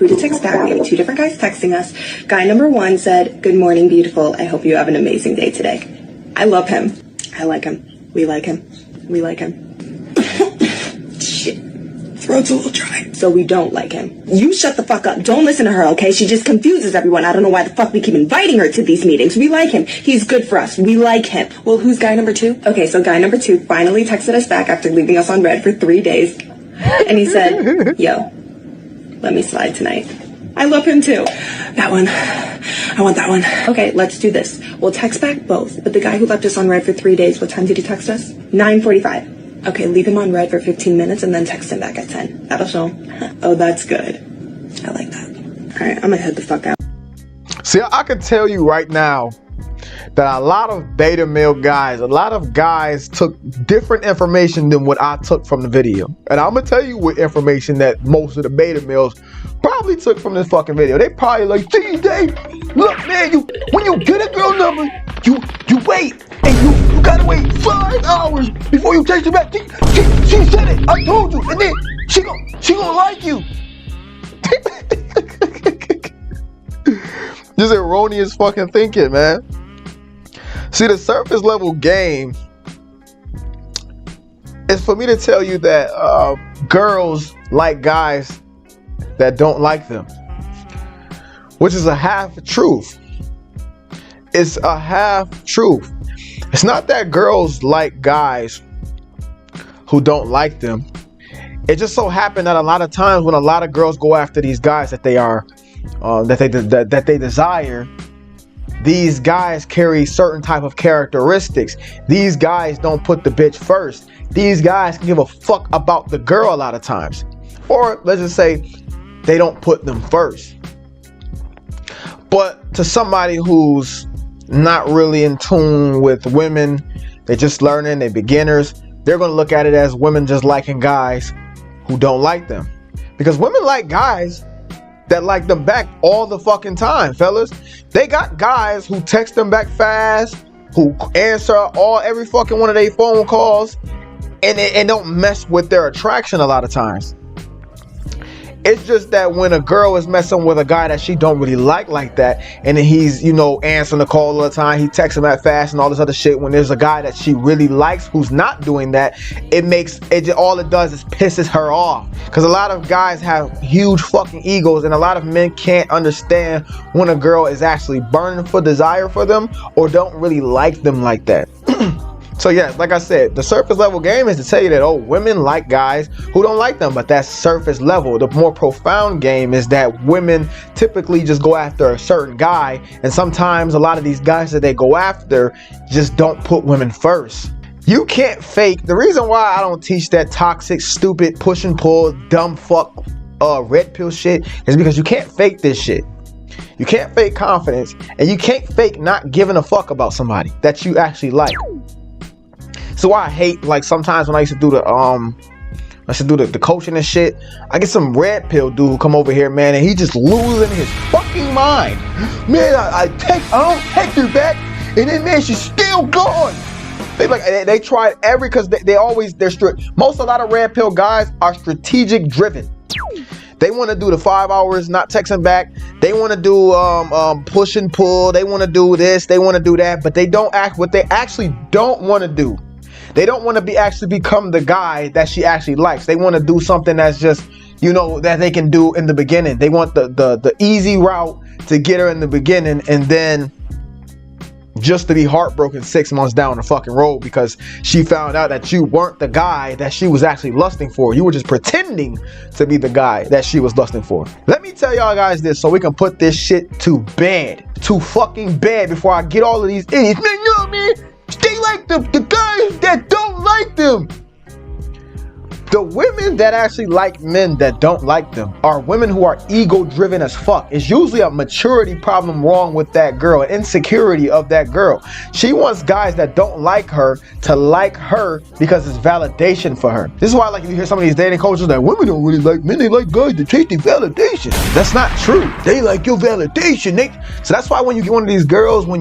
who to text back. We have 2 different guys texting us. Guy number 1 said, "Good morning, beautiful. I hope you have an amazing day today." I love him. I like him. We like him. We like him. Shit. Throat's a little dry. So we don't like him. You shut the fuck up. Don't listen to her, okay? She just confuses everyone. I don't know why the fuck we keep inviting her to these meetings. We like him. He's good for us. We like him. Well, who's guy number 2? Okay, so guy number 2 finally texted us back after leaving us on red for 3 days. And he said, "Yo, let me slide tonight." I love him too. That one. I want that one. Okay, let's do this. We'll text back both. But the guy who left us on red for 3 days, what time did he text us? 9:45. Okay, leave him on red for 15 minutes and then text him back at 10. That'll show him. Oh, that's good. I like that. All right, I'm gonna head the fuck out. See, I can tell you right now that a lot of beta male guys, a lot of guys took different information than what I took from the video. And I'm gonna tell you what information that most of the beta males probably took from this fucking video. They probably like, "TJ, look, man, when you get a girl number, you wait. And you gotta wait 5 hours before you text her back. She said it. I told you. And then she gonna like you." This erroneous fucking thinking, man. See, the surface level game is for me to tell you that girls like guys that don't like them, which is a half truth. It's a half truth. It's not that girls like guys who don't like them. It just so happened that a lot of times when a lot of girls go after these guys that they are, that they desire, these guys carry certain type of characteristics. These guys don't put the bitch first. These guys can give a fuck about the girl a lot of times. Or let's just say they don't put them first. But to somebody who's not really in tune with women, they're just learning, they're beginners, they're going to look at it as women just liking guys who don't like them. Because women like guys that like them back all the fucking time, fellas. They got guys who text them back fast, who answer every fucking one of their phone calls, and don't mess with their attraction a lot of times. It's just that when a girl is messing with a guy that she don't really like that, and then he's, answering the call all the time, he texts him that fast and all this other shit, when there's a guy that she really likes who's not doing that, all it does is pisses her off. Because a lot of guys have huge fucking egos, and a lot of men can't understand when a girl is actually burning for desire for them or don't really like them like that. So yeah, like I said, the surface level game is to tell you that, oh, women like guys who don't like them, but that's surface level. The more profound game is that women typically just go after a certain guy, and sometimes a lot of these guys that they go after just don't put women first. You can't fake. The reason why I don't teach that toxic, stupid, push and pull, dumb fuck, red pill shit is because you can't fake this shit. You can't fake confidence, and you can't fake not giving a fuck about somebody that you actually like. So why I hate, like, sometimes when I used to do the coaching and shit, I get some red pill dude come over here, man, and he just losing his fucking mind. Man, I don't take her back, and then man, she's still gone. They tried because a lot of red pill guys are strategic driven. They want to do the 5 hours not texting back. They want to do push and pull. They want to do this. They want to do that. But they don't act what they actually don't want to do. They don't want to actually become the guy that she actually likes. They want to do something that's just, that they can do in the beginning. They want the easy route to get her in the beginning, and then just to be heartbroken 6 months down the fucking road because she found out that you weren't the guy that she was actually lusting for. You were just pretending to be the guy that she was lusting for. Let me tell y'all guys this so we can put this shit to bed. To fucking bed before I get all of these idiots. Man, no, man. They like the guys that don't like them. The women that actually like men that don't like them are women who are ego driven as fuck. It's usually a maturity problem wrong with that girl, an insecurity of that girl. She wants guys that don't like her to like her because it's validation for her. This is why, like, if you hear some of these dating coaches that women don't really like men, they like guys that take their validation. That's not true. They like your validation. So that's why when you get one of these girls, when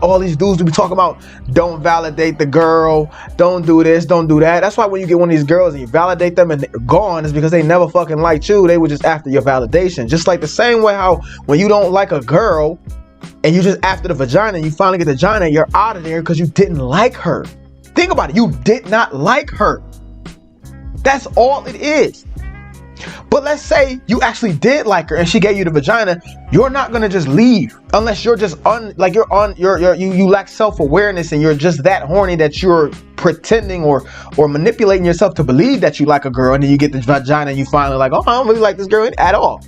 all these dudes to be talking about don't validate the girl, don't do this, don't do that. That's why when you get one of these girls girls and you validate them and they're gone, is because they never fucking liked you. They were just after your validation. Just like the same way how when you don't like a girl and you just after the vagina and you finally get the vagina, you're out of there because you didn't like her. Think about it. You did not like her. That's all it is. But let's say you actually did like her and she gave you the vagina. You're not gonna just leave unless you're just you lack self-awareness and you're just that horny that you're pretending or manipulating yourself to believe that you like a girl, and then you get the vagina and you finally like, oh, I don't really like this girl at all.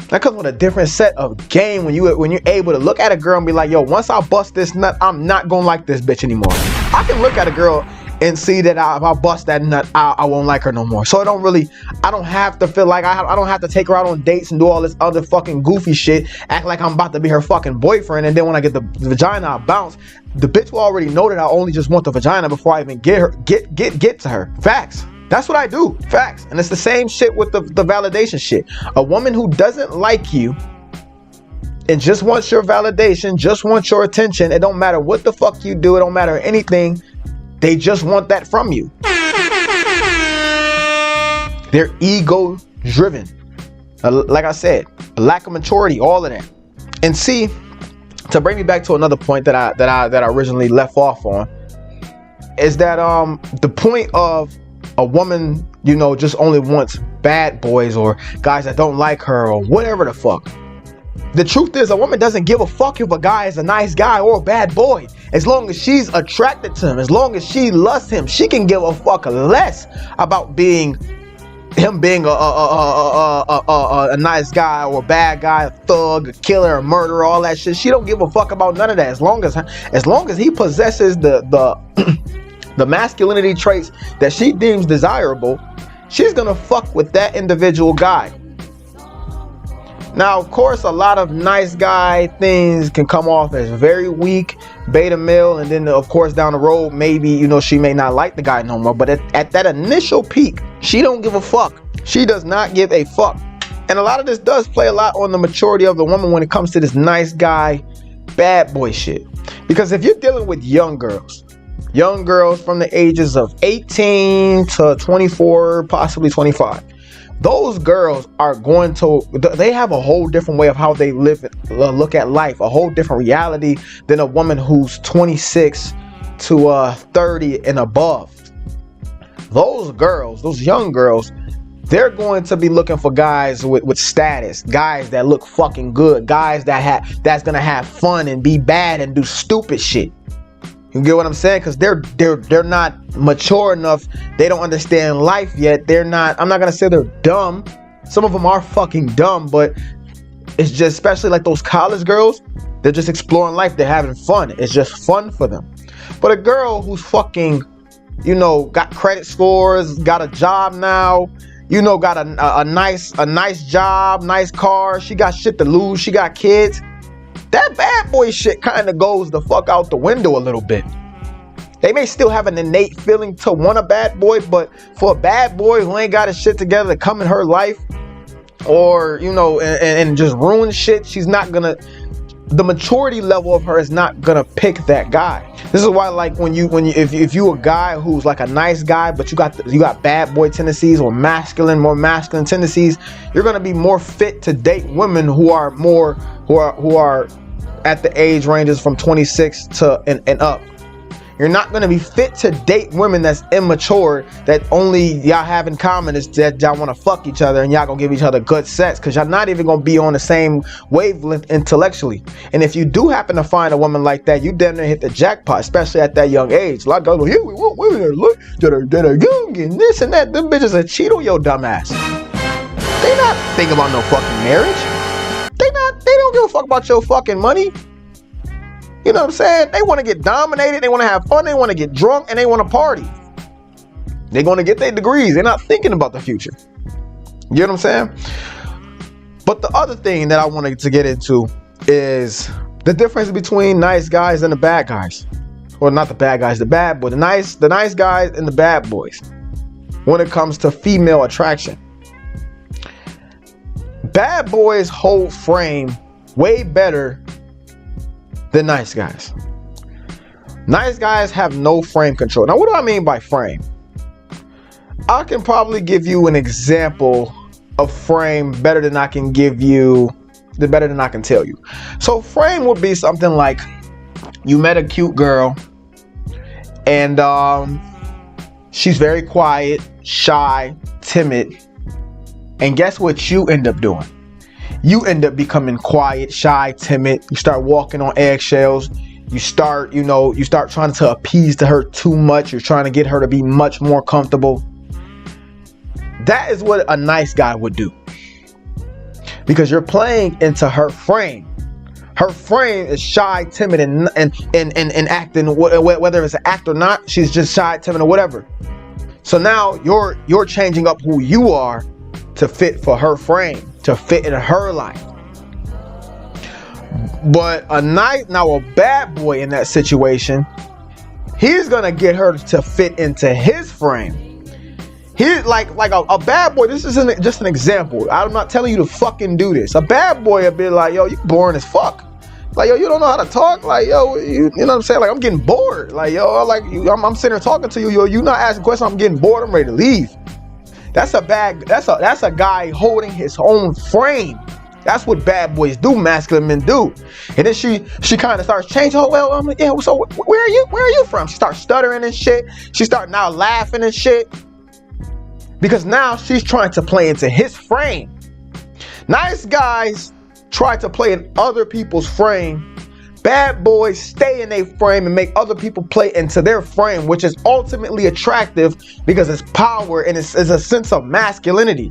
That comes with a different set of game when you're able to look at a girl and be like, yo, once I bust this nut, I'm not gonna like this bitch anymore. I can look at a girl and see that if I bust that nut, I won't like her no more. So I don't have to feel like I don't have to take her out on dates and do all this other fucking goofy shit, act like I'm about to be her fucking boyfriend, and then when I get the vagina, I bounce. The bitch will already know that I only just want the vagina before I even get to her. Facts. That's what I do. Facts. And it's the same shit with the validation shit. A woman who doesn't like you and just wants your validation, just wants your attention, it don't matter what the fuck you do, it don't matter anything, they just want that from you. They're ego driven. Like I said, a lack of maturity, all of that. And see, to bring me back to another point that I originally left off on, is that the point of a woman, you know, just only wants bad boys or guys that don't like her or whatever the fuck. The truth is, a woman doesn't give a fuck if a guy is a nice guy or a bad boy. As long as she's attracted to him, as long as she lusts him, she can give a fuck less about him being a nice guy or a bad guy, a thug, a killer, a murderer, all that shit. She don't give a fuck about none of that. As long as he possesses the masculinity traits that she deems desirable, she's gonna fuck with that individual guy. Now, of course, a lot of nice guy things can come off as very weak, beta male, and then of course down the road, maybe, you know, she may not like the guy no more. But at that initial peak, she don't give a fuck. She does not give a fuck. And a lot of this does play a lot on the maturity of the woman when it comes to this nice guy, bad boy shit. Because if you're dealing with young girls from the ages of 18 to 24, possibly 25, those girls are they have a whole different way of how they look at life, a whole different reality than a woman who's 26 to 30 and above. Those girls, those young girls, they're going to be looking for guys with status, guys that look fucking good, guys that's gonna have fun and be bad and do stupid shit. You get what I'm saying? Because they're not mature enough. They don't understand life yet. I'm not gonna say they're dumb. Some of them are fucking dumb, but it's just, especially like those college girls, they're just exploring life. They're having fun. It's just fun for them. But a girl who's fucking, you know, got credit scores, got a job now, you know, got a nice job, nice car, she got shit to lose, she got kids. That bad boy shit kind of goes the fuck out the window a little bit. They may still have an innate feeling to want a bad boy, but for a bad boy who ain't got his shit together to come in her life, or, you know, and just ruin shit, she's not gonna, the maturity level of her is not gonna pick that guy. This is why, like, if you a guy who's like a nice guy, but you got bad boy tendencies or more masculine tendencies, you're gonna be more fit to date women who are at the age ranges from 26 to and up. You're not going to be fit to date women that's immature, that only y'all have in common is that y'all want to fuck each other and y'all gonna give each other good sex, because y'all not even gonna be on the same wavelength intellectually. And if you do happen to find a woman like that, you damn near hit the jackpot, especially at that young age. Like, oh, here we want women that are young and this and that. Them bitches will cheat on your dumb ass. They not thinking about no fucking marriage. They don't give a fuck about your fucking money. You know what I'm saying? They want to get dominated, they want to have fun, they want to get drunk, and they want to party. They're going to get their degrees. They're not thinking about the future. You know what I'm saying? But the other thing that I wanted to get into is the difference between nice guys and the bad guys. Or not the bad guys, the bad boys. The nice guys and the bad boys when it comes to female attraction. Bad boys hold frame way better than nice guys. Nice guys have no frame control. Now, what do I mean by frame? I can probably give you an example of frame better than I can give you, better than I can tell you. So frame would be something like you met a cute girl and she's very quiet, shy, timid, and guess what you end up doing? You end up becoming quiet, shy, timid. You start walking on eggshells. You start trying to appease to her too much. You're trying to get her to be much more comfortable. That is what a nice guy would do, because you're playing into her frame. Her frame is shy, timid, and acting, whether it's an act or not, she's just shy, timid, or whatever. So now you're changing up who you are to fit for her frame, to fit in her life. But a bad boy in that situation, he's gonna get her to fit into his frame. He's like a bad boy. This isn't just an example. I'm not telling you to fucking do this. A bad boy would be like, yo, you boring as fuck. Like, yo, you don't know how to talk. Like, yo, you know what I'm saying? Like, I'm getting bored. Like, yo, I'm sitting here talking to you. Yo, you not asking questions. I'm getting bored. I'm ready to leave. That's a guy holding his own frame. That's what bad boys do, masculine men do. And then she kind of starts changing. Oh, well, I'm like, yeah, so where are you from? She starts stuttering and shit. She starts now laughing and shit. Because now she's trying to play into his frame. Nice guys try to play in other people's frame. Bad boys stay in their frame and make other people play into their frame, which is ultimately attractive because it's power and it's a sense of masculinity.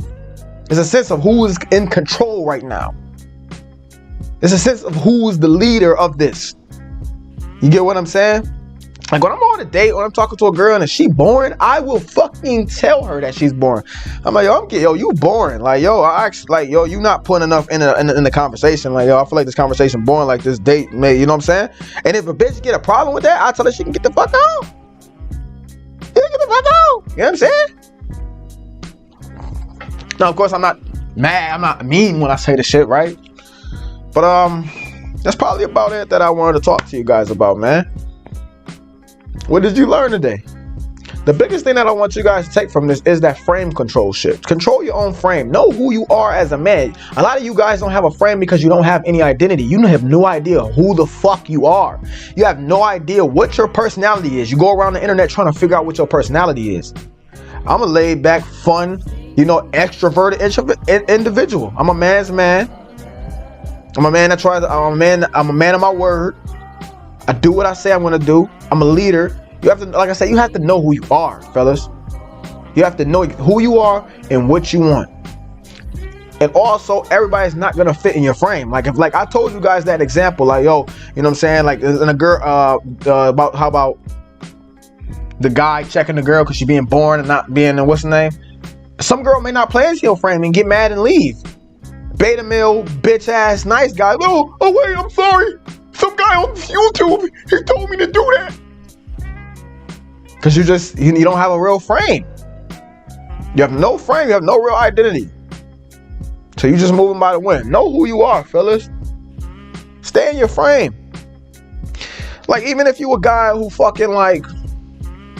It's a sense of who is in control right now. It's a sense of who is the leader of this. You get what I'm saying? Like when I'm on a date or I'm talking to a girl and she boring, I will fucking tell her that she's boring. I'm like, yo, you boring. Like, yo, you not putting enough in the conversation. Like, yo, I feel like this conversation boring. Like this date, man, you know what I'm saying? And if a bitch get a problem with that, I tell her she can get the fuck out. Get the fuck out. You know what I'm saying? Now, of course, I'm not mad. I'm not mean when I say the shit, right? But that's probably about it that I wanted to talk to you guys about, man. What did you learn today? The biggest thing that I want you guys to take from this is that frame control shit. Control your own frame. Know who you are as a man. A lot of you guys don't have a frame because you don't have any identity. You have no idea who the fuck you are. You have no idea what your personality is. You go around the internet trying to figure out what your personality is. I'm a laid back, fun, extroverted individual. I'm a man's man. I'm a man that tries. I'm a man of my word. I do what I say I'm gonna do. I'm a leader. You have to, like I said, you have to know who you are, fellas. You have to know who you are and what you want. And also, everybody's not gonna fit in your frame. Like if, I told you guys that example, like, yo, you know what I'm saying? Like, in a girl, about how about the guy checking the girl because she's being boring and not being, what's the name? Some girl may not play into your frame and get mad and leave. Beta male, bitch ass, nice guy. Oh wait, I'm sorry. Some guy on YouTube, he told me to do that. Because you don't have a real frame. You have no frame, you have no real identity. So you just moving by the wind. Know who you are, fellas. Stay in your frame. Like, even if you a guy who fucking, like,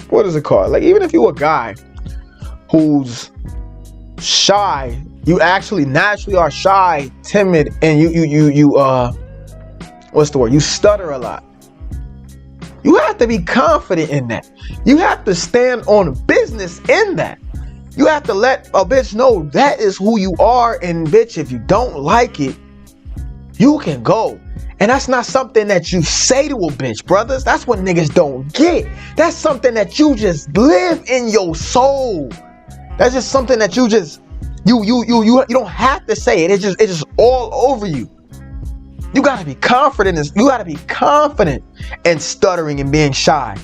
what is it called? Like, even if you a guy who's shy, you actually naturally are shy, timid, and you what's the word? You stutter a lot. You have to be confident in that. You have to stand on business in that. You have to let a bitch know that is who you are, and bitch, if you don't like it, you can go. And that's not something that you say to a bitch, brothers. That's what niggas don't get. That's something that you just live in your soul. That's just something that you just you don't have to say it. It's just all over you. You gotta be confident. You gotta be confident in stuttering and being shy.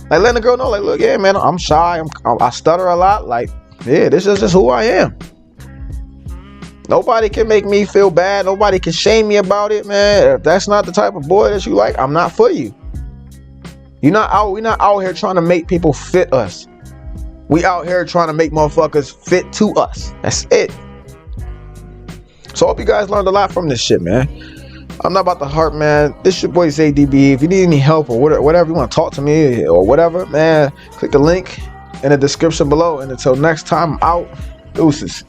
Like, letting the girl know, like, look, yeah, man, I'm shy. I stutter a lot. Like, yeah, this is just who I am. Nobody can make me feel bad. Nobody can shame me about it, man. If that's not the type of boy that you like, I'm not for you. We're not out here trying to make people fit us. We out here trying to make motherfuckers fit to us. That's it. So I hope you guys learned a lot from this shit, man. I'm not about to harp, man. This your boy zaybmw. If you need any help or whatever, you want to talk to me or whatever, man, click the link in the description below. And until next time, I'm out. Deuces.